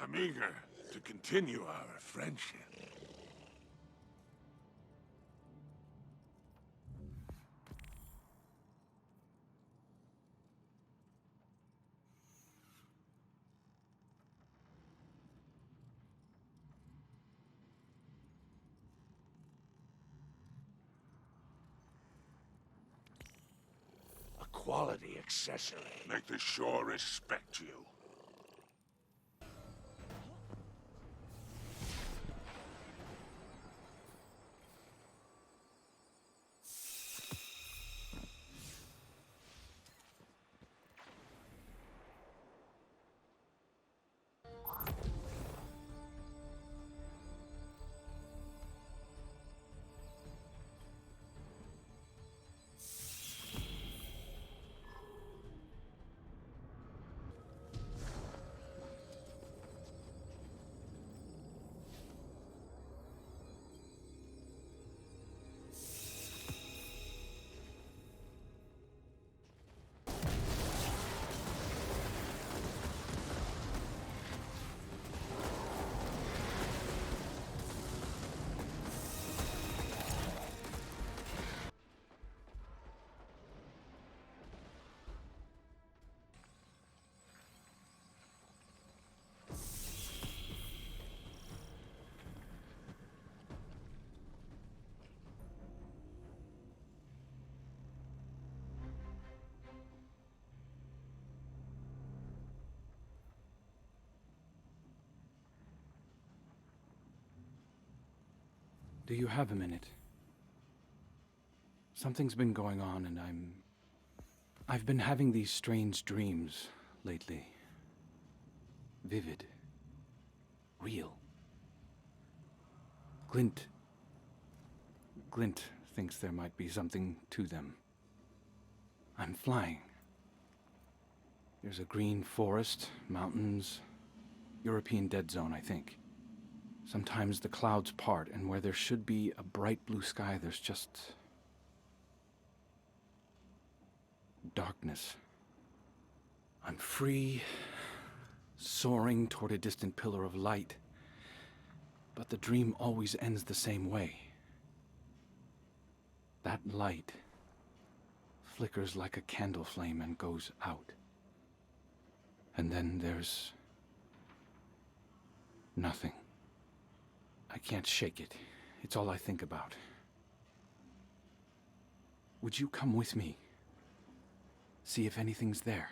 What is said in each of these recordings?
I'm eager to continue our friendship. A quality accessory. Make the shore respect you. Do you have a minute? Something's been going on and I've been having these strange dreams lately. Vivid. Real. Glint thinks there might be something to them. I'm flying. There's a green forest, mountains, European dead zone, I think. Sometimes the clouds part, and where there should be a bright blue sky, there's just darkness. I'm free, soaring toward a distant pillar of light, but the dream always ends the same way. That light flickers like a candle flame and goes out. And then there's nothing. I can't shake it. It's all I think about. Would you come with me? See if anything's there.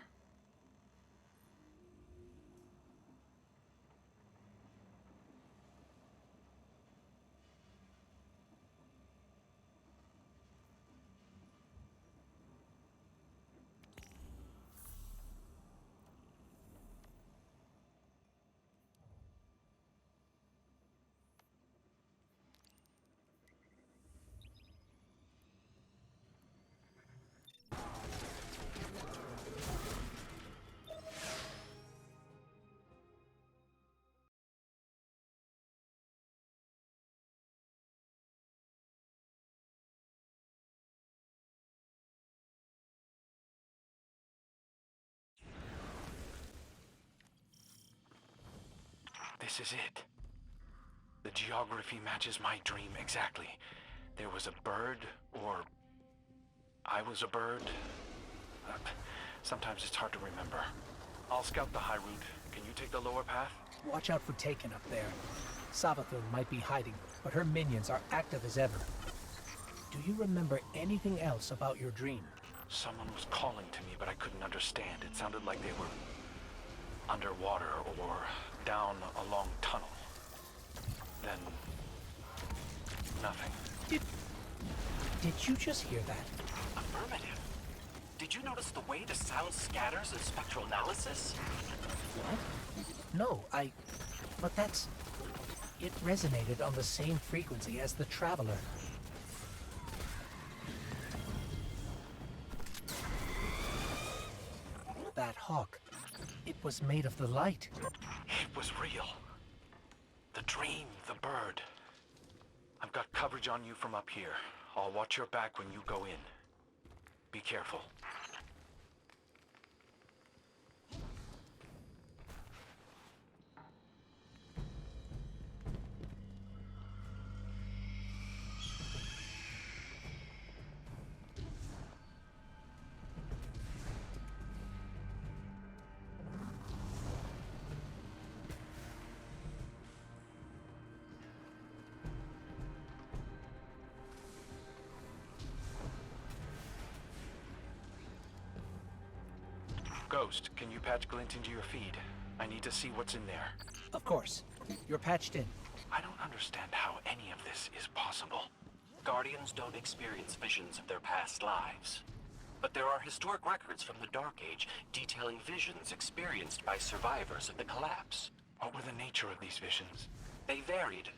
This is it. The geography matches my dream exactly. There was a bird, or I was a bird. Sometimes it's hard to remember. I'll scout the high route. Can you take the lower path? Watch out for Taken up there. Savathun might be hiding, but her minions are active as ever. Do you remember anything else about your dream? Someone was calling to me, but I couldn't understand. It sounded like they were underwater or down a long tunnel. Then nothing. Did you just hear that? Affirmative. Did you notice the way the sound scatters in spectral analysis? What? No, but that's... It resonated on the same frequency as the Traveler. That hawk, it was made of the light. It was real. The dream, the bird. I've got coverage on you from up here. I'll watch your back when you go in. Be careful. Ghost, can you patch Glint into your feed? I need to see what's in there. Of course. You're patched in. I don't understand how any of this is possible. Guardians don't experience visions of their past lives. But there are historic records from the Dark Age detailing visions experienced by survivors of the collapse. What were the nature of these visions? They varied,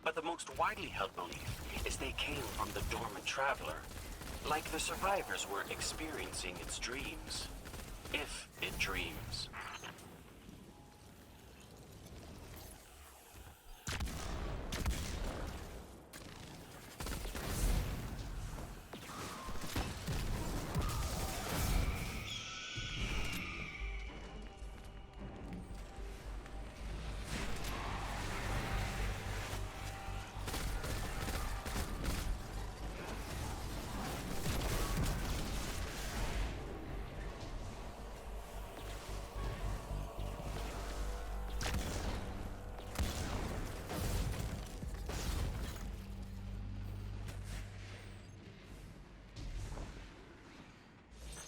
but the most widely held belief is they came from the dormant traveler, like the survivors were experiencing its dreams. If it dreams.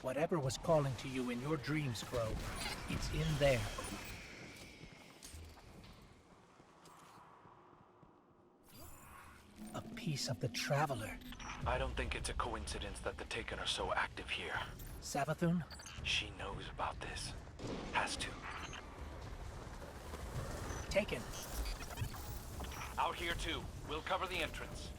Whatever was calling to you in your dreams, Crow, it's in there. A piece of the Traveler. I don't think it's a coincidence that the Taken are so active here. Savathun? She knows about this. Has to. Taken. Out here too. We'll cover the entrance.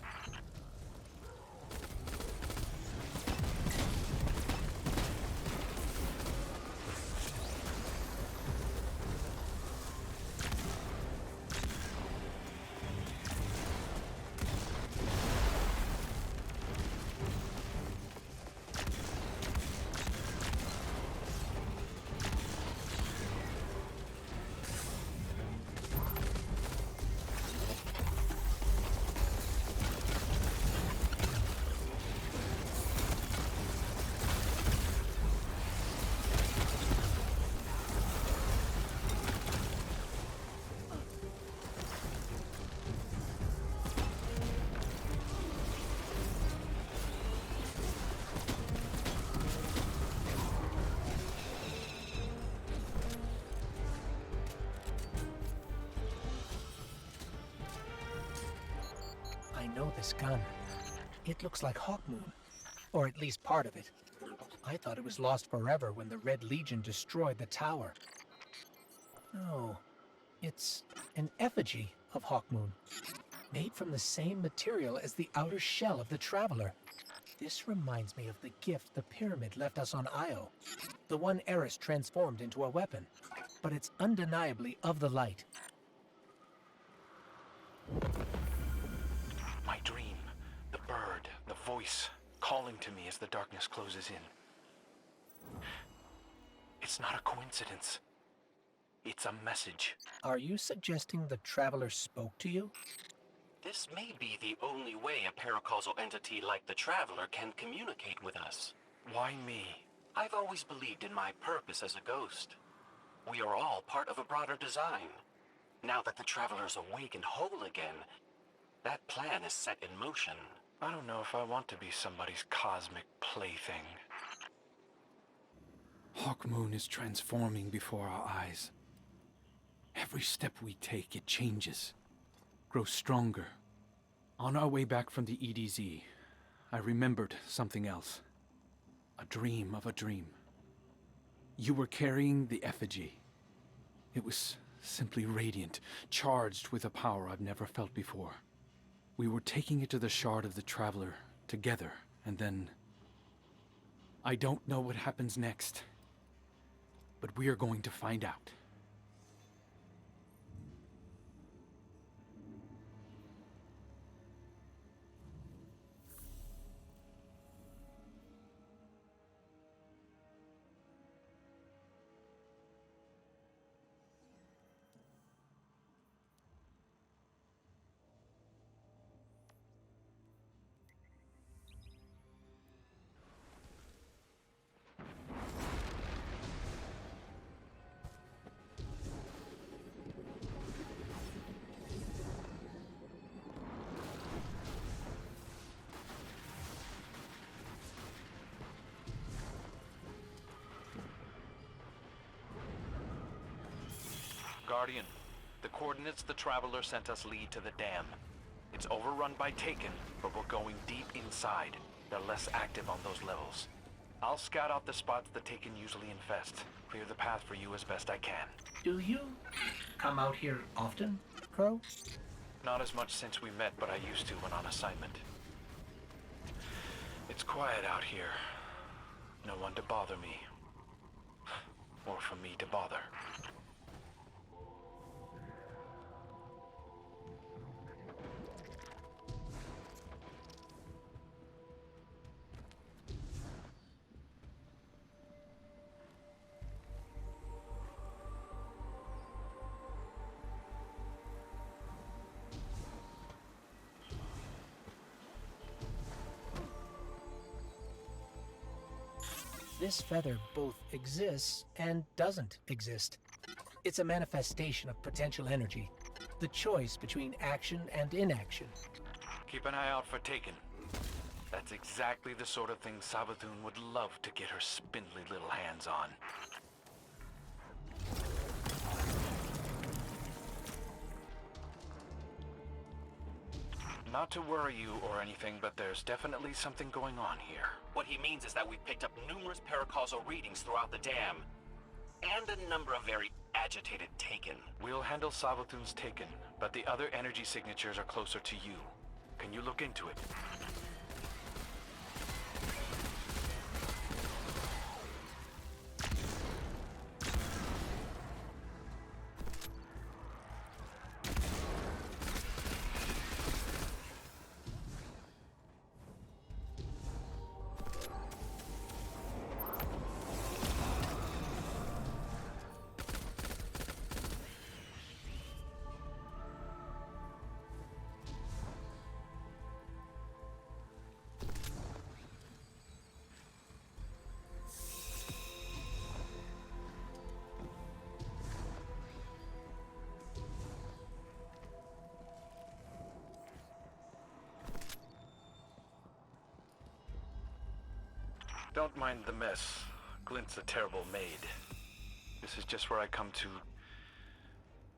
I know this gun. It looks like Hawkmoon, or at least part of it. I thought it was lost forever when the Red Legion destroyed the tower. No, it's an effigy of Hawkmoon, made from the same material as the outer shell of the Traveler. This reminds me of the gift the Pyramid left us on Io, the one Eris transformed into a weapon, but it's undeniably of the light. My dream, the bird, the voice, calling to me as the darkness closes in. It's not a coincidence. It's a message. Are you suggesting the Traveler spoke to you? This may be the only way a paracausal entity like the Traveler can communicate with us. Why me? I've always believed in my purpose as a ghost. We are all part of a broader design. Now that the Traveler's awake and whole again, that plan is set in motion. I don't know if I want to be somebody's cosmic plaything. Hawkmoon is transforming before our eyes. Every step we take, it changes, grows stronger. On our way back from the EDZ, I remembered something else. A dream of a dream. You were carrying the effigy. It was simply radiant, charged with a power I've never felt before. We were taking it to the shard of the Traveler together, and then... I don't know what happens next, but we are going to find out. Guardian, the coordinates the Traveler sent us lead to the dam. It's overrun by Taken, but we're going deep inside. They're less active on those levels. I'll scout out the spots the Taken usually infest. Clear the path for you as best I can. Do you come out here often, Crow? Not as much since we met, but I used to when on assignment. It's quiet out here. No one to bother me. Or for me to bother. This feather both exists and doesn't exist. It's a manifestation of potential energy, the choice between action and inaction. Keep an eye out for Taken. That's exactly the sort of thing Savathun would love to get her spindly little hands on. Not to worry you or anything, but there's definitely something going on here. What he means is that we've picked up numerous paracausal readings throughout the dam, and a number of very agitated Taken. We'll handle Savathun's Taken, but the other energy signatures are closer to you. Can you look into it? Don't mind the mess. Glint's a terrible maid. This is just where I come to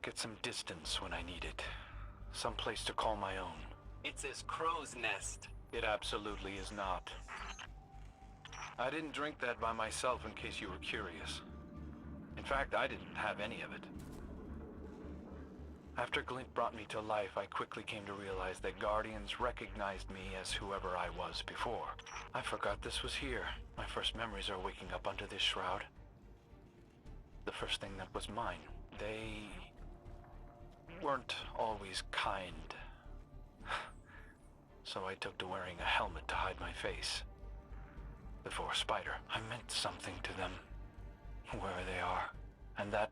get some distance when I need it. Some place to call my own. It's his crow's nest. It absolutely is not. I didn't drink that by myself in case you were curious. In fact, I didn't have any of it. After Glint brought me to life, I quickly came to realize that Guardians recognized me as whoever I was before. I forgot this was here. My first memories are waking up under this shroud. The first thing that was mine. They weren't always kind. So I took to wearing a helmet to hide my face. Before Spider, I meant something to them, wherever they are, and that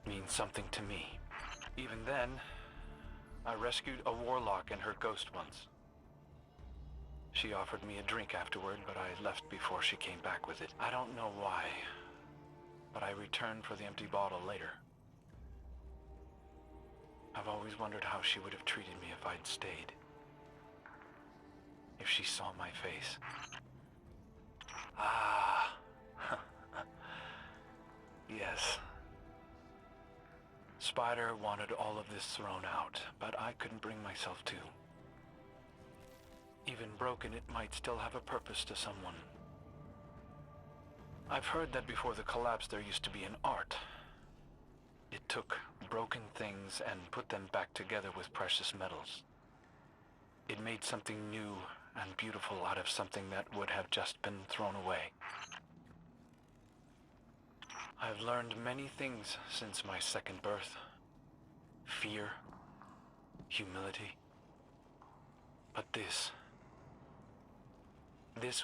means something to me. Even then, I rescued a warlock and her ghost once. She offered me a drink afterward, but I left before she came back with it. I don't know why, but I returned for the empty bottle later. I've always wondered how she would have treated me if I'd stayed. If she saw my face. Ah. Yes. Spider wanted all of this thrown out, but I couldn't bring myself to. Even broken, it might still have a purpose to someone. I've heard that before the collapse there used to be an art. It took broken things and put them back together with precious metals. It made something new and beautiful out of something that would have just been thrown away. I've learned many things since my second birth. Fear, humility. But this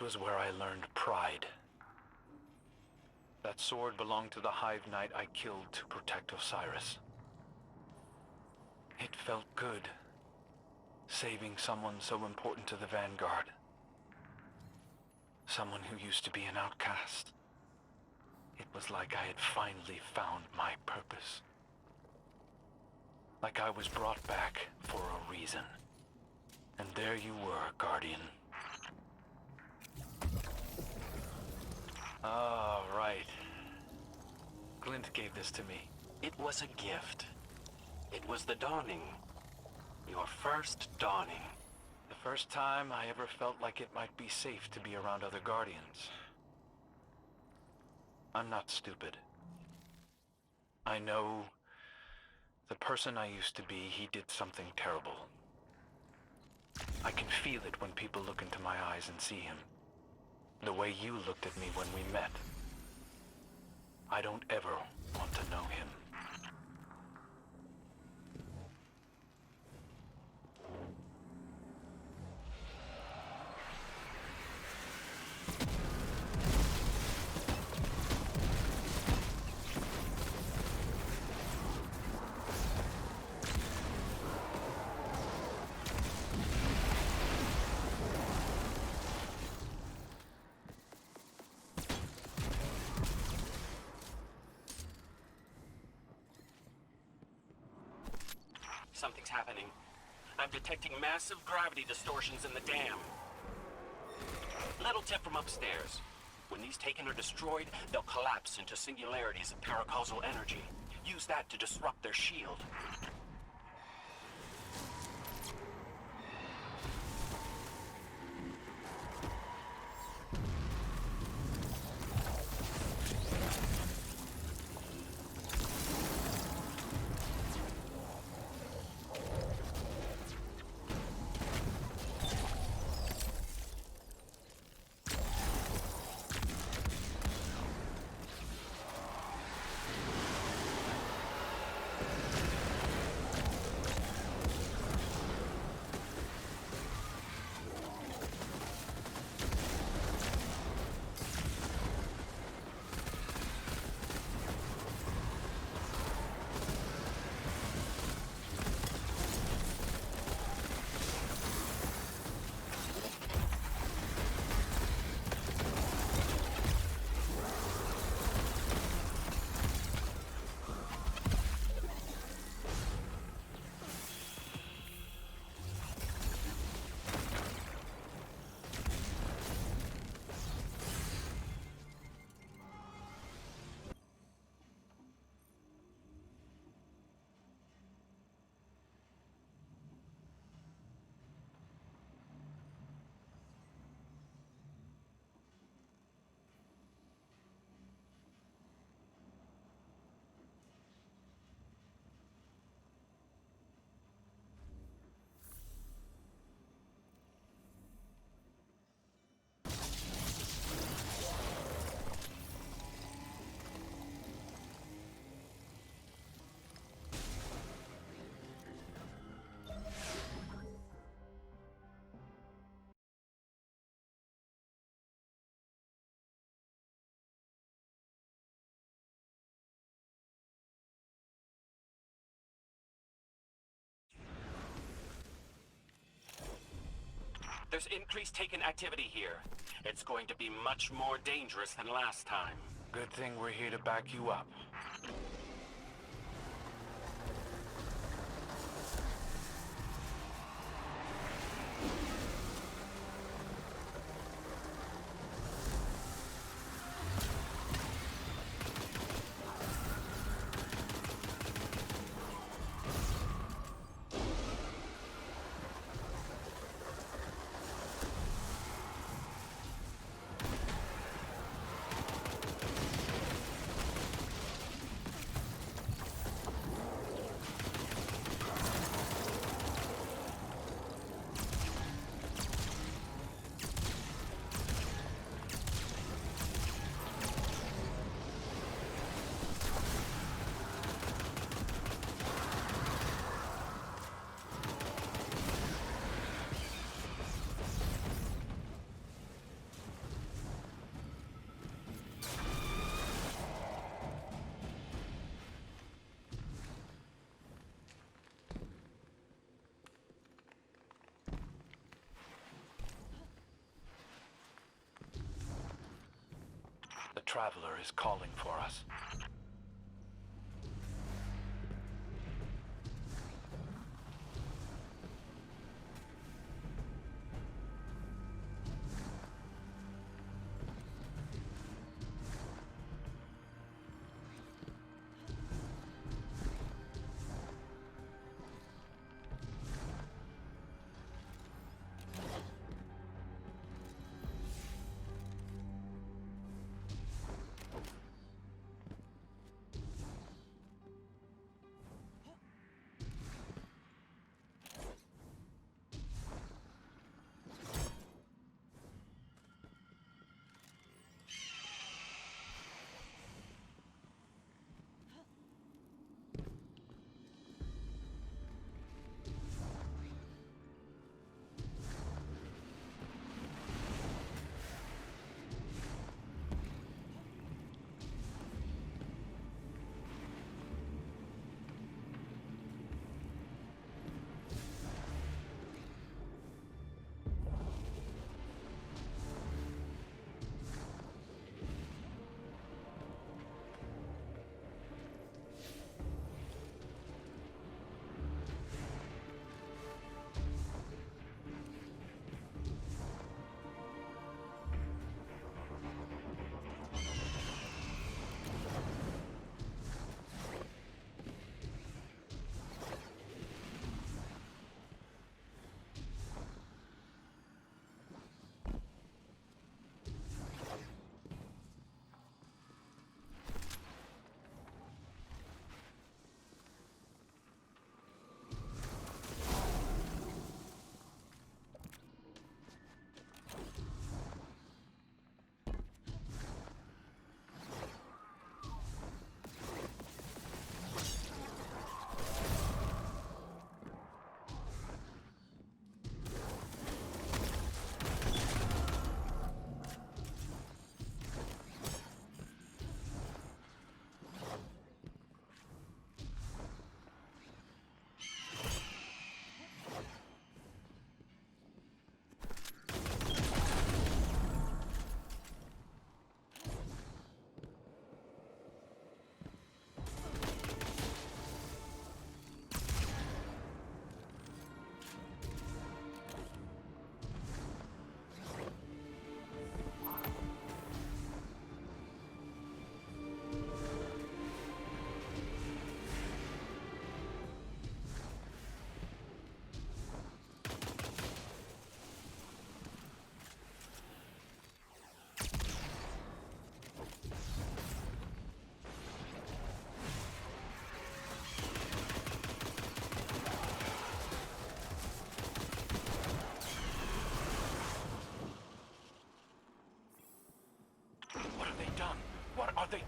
was where I learned pride. That sword belonged to the Hive Knight I killed to protect Osiris. It felt good, saving someone so important to the Vanguard. Someone who used to be an outcast. It was like I had finally found my purpose. Like I was brought back for a reason. And there you were, Guardian. Ah, right. Glint gave this to me. It was a gift. It was the dawning. Your first dawning. The first time I ever felt like it might be safe to be around other Guardians. I'm not stupid. I know the person I used to be, he did something terrible. I can feel it when people look into my eyes and see him. The way you looked at me when we met. I don't ever want to know him. Something's happening. I'm detecting massive gravity distortions in the dam. Little tip from upstairs. When these taken or destroyed, they'll collapse into singularities of paracausal energy. Use that to disrupt their shield. There's increased taken activity here. It's going to be much more dangerous than last time. Good thing we're here to back you up. The Traveler is calling for us.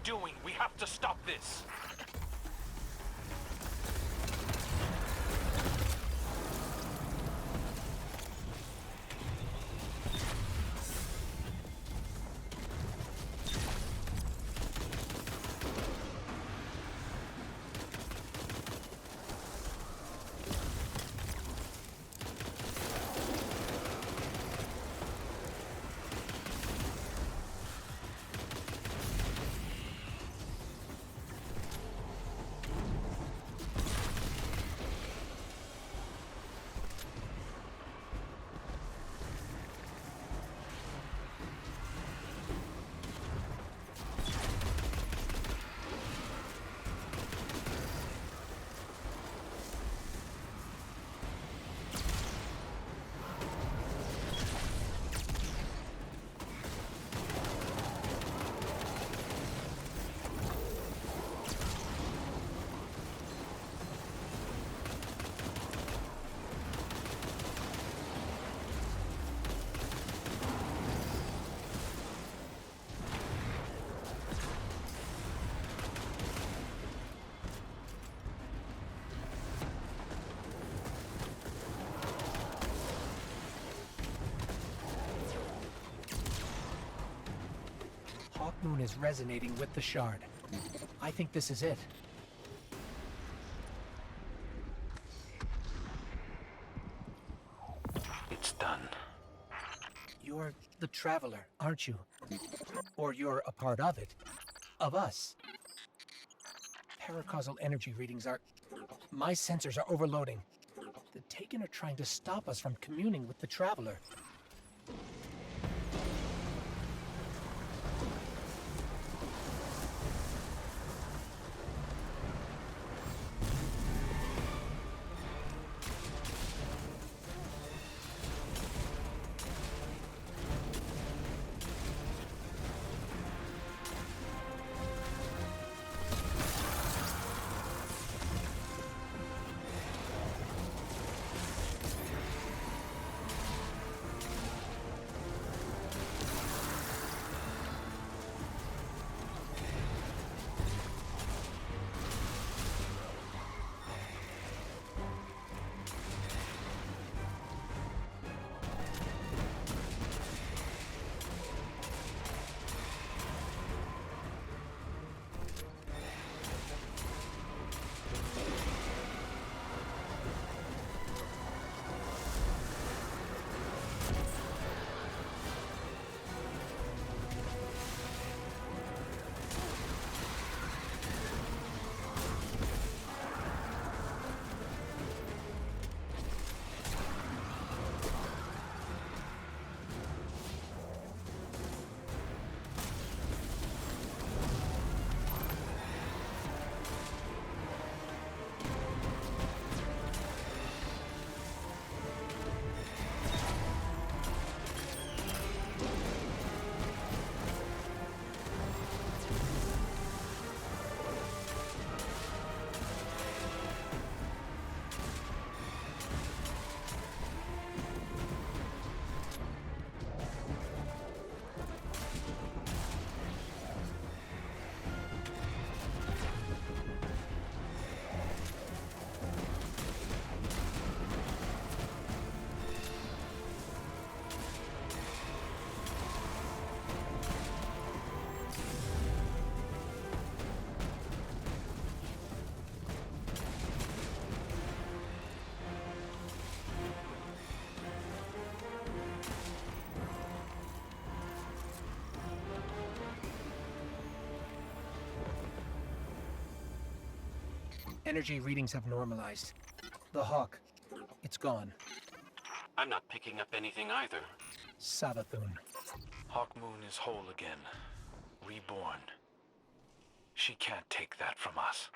doing? We have to stop this. Hawkmoon is resonating with the shard. I think this is it. It's done. You're the Traveler, aren't you? Or you're a part of it. Of us. Paracausal energy readings are... My sensors are overloading. The Taken are trying to stop us from communing with the Traveler. Energy readings have normalized. The Hawk, it's gone. I'm not picking up anything either. Savathun. Hawkmoon is whole again. Reborn. She can't take that from us.